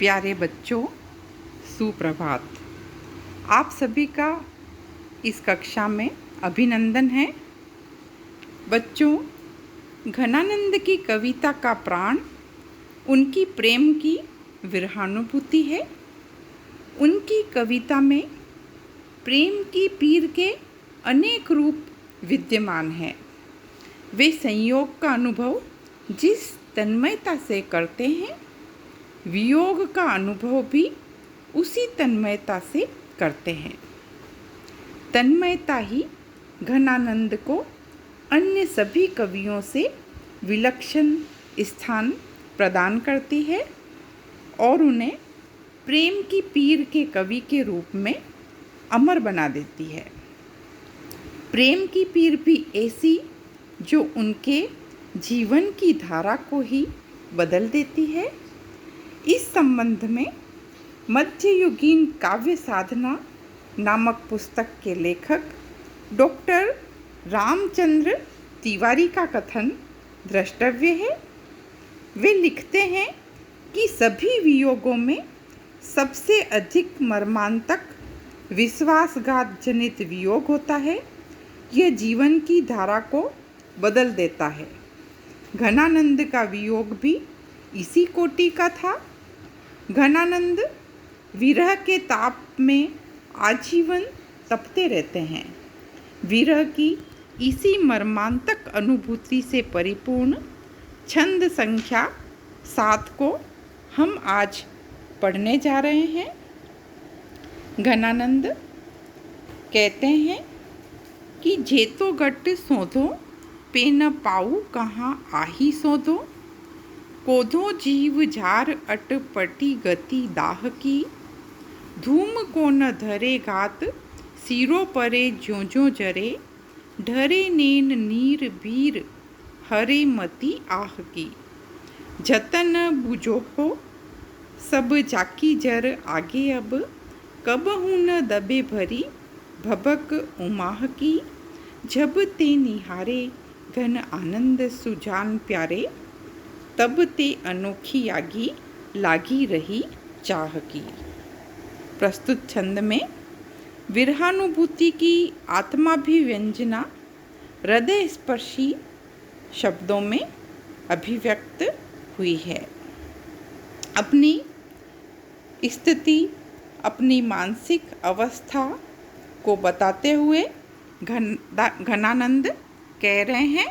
प्यारे बच्चों, सुप्रभात। आप सभी का इस कक्षा में अभिनंदन है। बच्चों, घनानंद की कविता का प्राण उनकी प्रेम की विरहानुभूति है। उनकी कविता में प्रेम की पीर के अनेक रूप विद्यमान हैं। वे संयोग का अनुभव जिस तन्मयता से करते हैं, वियोग का अनुभव भी उसी तन्मयता से करते हैं। तन्मयता ही घनानंद को अन्य सभी कवियों से विलक्षण स्थान प्रदान करती है और उन्हें प्रेम की पीर के कवि के रूप में अमर बना देती है। प्रेम की पीर भी ऐसी जो उनके जीवन की धारा को ही बदल देती है। इस संबंध में मध्ययुगीन काव्य साधना नामक पुस्तक के लेखक डॉक्टर रामचंद्र तिवारी का कथन द्रष्टव्य है। वे लिखते हैं कि सभी वियोगों में सबसे अधिक मर्मांतक विश्वासघात जनित वियोग होता है। यह जीवन की धारा को बदल देता है। घनानंद का वियोग भी इसी कोटि का था। घनानंद विरह के ताप में आजीवन तपते रहते हैं। विरह की इसी मर्मांतक अनुभूति से परिपूर्ण छंद संख्या 7 को हम आज पढ़ने जा रहे हैं। घनानंद कहते हैं कि जेतो गट सोधो पे न पाऊ कहाँ आही सोधो, कोधो जीव झार अटपटी गति दाह की, धूम को न धरे घात सिरो परे ज्यों ज्यों जरे, ढरे नेन नीर भीर हरे मति आह की, जतन बुझो हो सब जाकी जर आगे अब, कबहू न दबे भरी भबक उमाह की, जब ते निहारे घन आनंद सुजान प्यारे, तब ते अनोखी आगी लागी रही चाह की। प्रस्तुत छंद में विरहानुभूति की आत्माभिव्यंजना हृदय स्पर्शी शब्दों में अभिव्यक्त हुई है। अपनी स्थिति, अपनी मानसिक अवस्था को बताते हुए घनानंद कह रहे हैं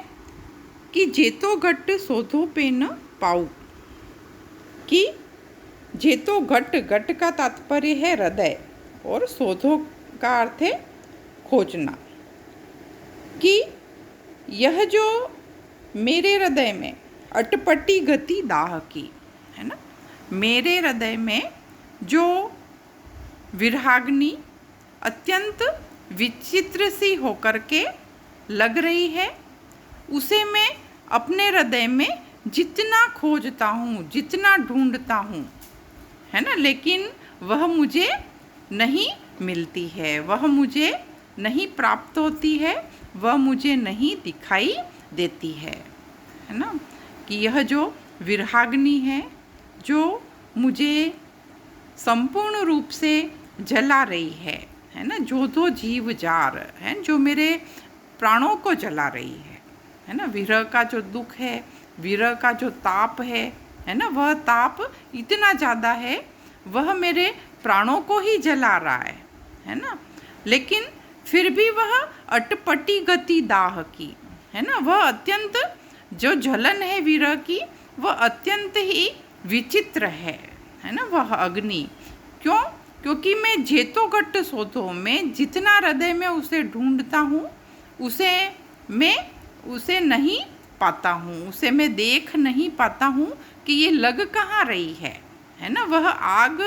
कि जेतो घट सोधो पे न पाऊ, कि जेतो घट, घट का तात्पर्य है हृदय और सोधो का अर्थ है खोजना, कि यह जो मेरे हृदय में अटपटी गति दाह की है ना, मेरे हृदय में जो विरहाग्नि अत्यंत विचित्र सी होकर के लग रही है, उसे मैं अपने हृदय में जितना खोजता हूँ, जितना ढूंढता हूँ, है ना, लेकिन वह मुझे नहीं मिलती है, वह मुझे नहीं प्राप्त होती है, वह मुझे नहीं दिखाई देती है ना, कि यह जो विरहाग्नि है जो मुझे संपूर्ण रूप से जला रही है ना, जो दो जीव जार है, जो मेरे प्राणों को जला रही है ना, विरह का जो दुख है, विरह का जो ताप है ना, वह ताप इतना ज़्यादा है, वह मेरे प्राणों को ही जला रहा है ना, लेकिन फिर भी वह अटपटी गति दाह की है ना, वह अत्यंत जो जलन है विरह की, वह अत्यंत ही विचित्र है ना, वह अग्नि। क्यों? क्योंकि मैं जेतो घट सोधो, मैं जितना हृदय में उसे ढूंढता हूँ, मैं उसे नहीं पाता हूँ, उसे मैं देख नहीं पाता हूँ कि ये लग कहाँ रही है ना, वह आग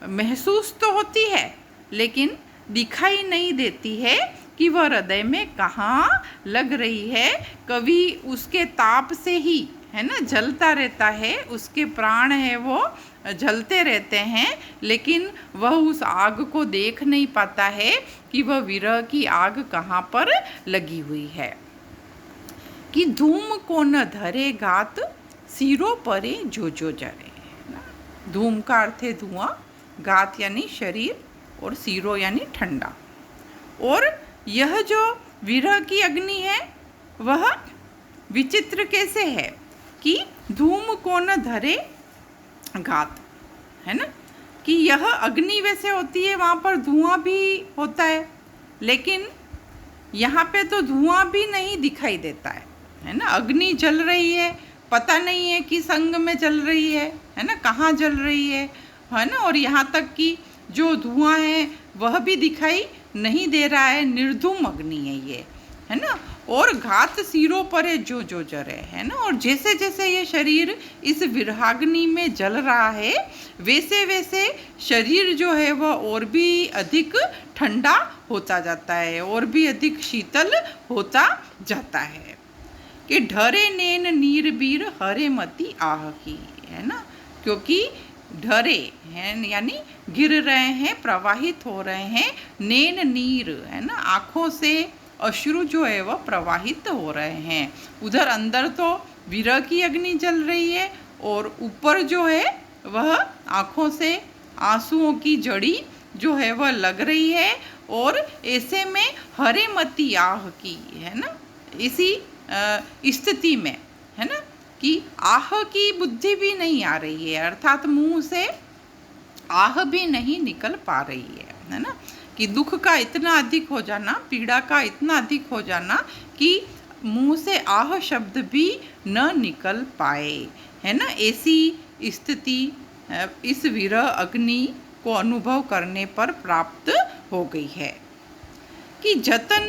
महसूस तो होती है लेकिन दिखाई नहीं देती है कि वह हृदय में कहाँ लग रही है। कभी उसके ताप से ही है ना जलता रहता है, उसके प्राण है वो जलते रहते हैं, लेकिन वह उस आग को देख नहीं पाता है कि वह विरह की आग कहाँ पर लगी हुई है। कि धूम को न धरे घात सिरों परे जो जो जरे, धूम का अर्थ है धुआं, गात यानी शरीर और सीरो यानी ठंडा। और यह जो विरह की अग्नि है वह विचित्र कैसे है कि धूम को न धरे घात, है ना, कि यह अग्नि वैसे होती है, वहाँ पर धुआं भी होता है, लेकिन यहाँ पे तो धुआं भी नहीं दिखाई देता है ना। अग्नि जल रही है, पता नहीं है कि संग में जल रही है ना, कहाँ जल रही है ना। और यहाँ तक कि जो धुआं है वह भी दिखाई नहीं दे रहा है, निर्धूम अग्नि है ये, है ना। और घात सिरों पर है जो जो जरे, है ना। और जैसे जैसे ये शरीर इस विरहाग्नि में जल रहा है वैसे वैसे शरीर जो है वह और भी अधिक ठंडा होता जाता है, और भी अधिक शीतल होता जाता है। कि ढरे नैन नीर बीर हरे मती आह की, है ना, क्योंकि ढरे हैं यानी गिर रहे हैं, प्रवाहित हो रहे हैं, नैन नीर, है ना, आँखों से अश्रु जो है वह प्रवाहित हो रहे हैं। उधर अंदर तो विरह की अग्नि जल रही है और ऊपर जो है वह आँखों से आंसुओं की जड़ी जो है वह लग रही है। और ऐसे में हरे मती आह की, है ना, इसी स्थिति में, है ना, कि आह की बुद्धि भी नहीं आ रही है, अर्थात मुंह से आह भी नहीं निकल पा रही है ना। कि दुख का इतना अधिक हो जाना, पीड़ा का इतना अधिक हो जाना कि मुंह से आह शब्द भी न निकल पाए, है ना। ऐसी स्थिति इस विरह अग्नि को अनुभव करने पर प्राप्त हो गई है। कि जतन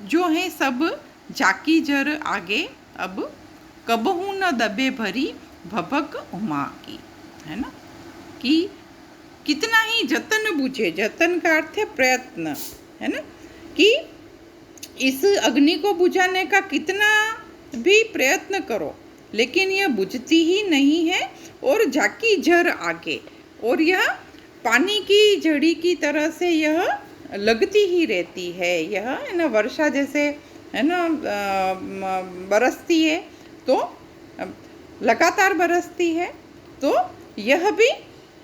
जो है सब जाकी जर आगे, अब कबहू न दबे भरी भभक उमा की, है ना। कि कितना ही जतन बुझे, जतन का अर्थ है प्रयत्न, है ना, कि इस अग्नि को बुझाने का कितना भी प्रयत्न करो लेकिन यह बुझती ही नहीं है। और जाकी झर आगे, और यह पानी की झड़ी की तरह से यह लगती ही रहती है। यह, है ना, वर्षा जैसे, है ना, बरसती है तो लगातार बरसती है, तो यह भी,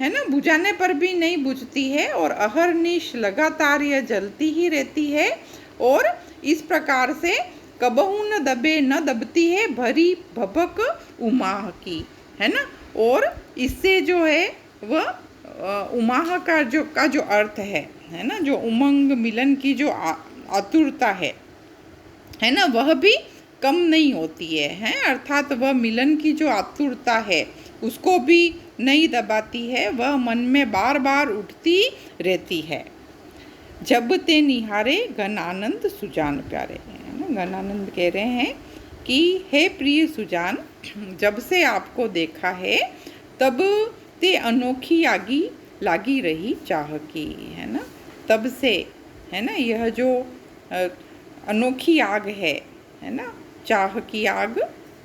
है ना, बुझाने पर भी नहीं बुझती है और अहरनिश लगातार यह जलती ही रहती है। और इस प्रकार से कबहू न दबे, न दबती है भरी भभक उमाह की, है ना। और इससे जो है वह उमाह का जो अर्थ है ना, जो उमंग मिलन की जो आतुरता है ना, वह भी कम नहीं होती है, अर्थात वह मिलन की जो आतुरता है उसको भी नहीं दबाती है, वह मन में बार बार उठती रहती है। जब ते निहारे घन आनंद सुजान प्यारे, है ना, घन आनंद कह रहे हैं कि हे प्रिय सुजान, जब से आपको देखा है तब ते अनोखी आगी लागी रही चाह की, है ना। तब से, है ना, यह जो अनोखी आग है ना, चाह की आग,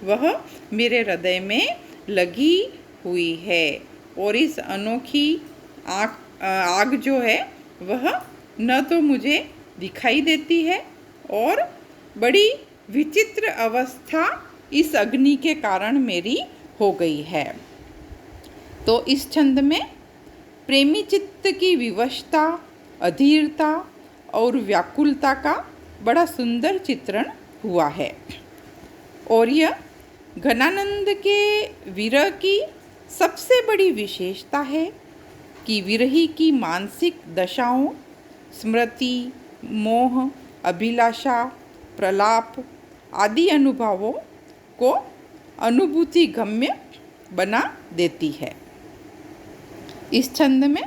वह मेरे हृदय में लगी हुई है। और इस अनोखी आग जो है वह न तो मुझे दिखाई देती है और बड़ी विचित्र अवस्था इस अग्नि के कारण मेरी हो गई है। तो इस छंद में प्रेमी चित्त की विवशता, अधीरता और व्याकुलता का बड़ा सुंदर चित्रण हुआ है। और यह घनानंद के विरह की सबसे बड़ी विशेषता है कि विरही की मानसिक दशाओं, स्मृति, मोह, अभिलाषा, प्रलाप आदि अनुभवों को अनुभूति गम्य बना देती है। इस छंद में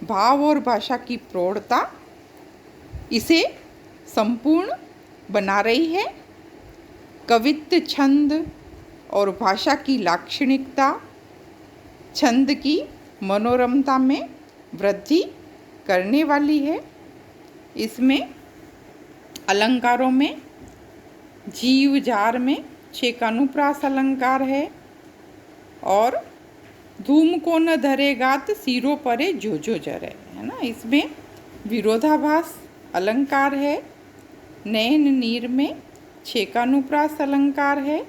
भाव और भाषा की प्रौढ़ता इसे संपूर्ण बना रही है। कवित्व छंद और भाषा की लाक्षणिकता छंद की मनोरमता में वृद्धि करने वाली है। इसमें अलंकारों में जीव जार में 6 अनुप्रास अलंकार है और धूम को न धरेगात सिरों परे जो जो जरे, है ना। इसमें विरोधाभास अलंकार है। नैन नीर में 6 अनुप्रास अलंकार है।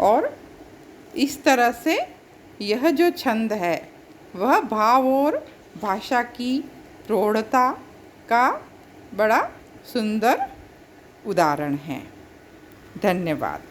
और इस तरह से यह जो छंद है वह भाव और भाषा की प्रौढ़ता का बड़ा सुंदर उदाहरण है। धन्यवाद।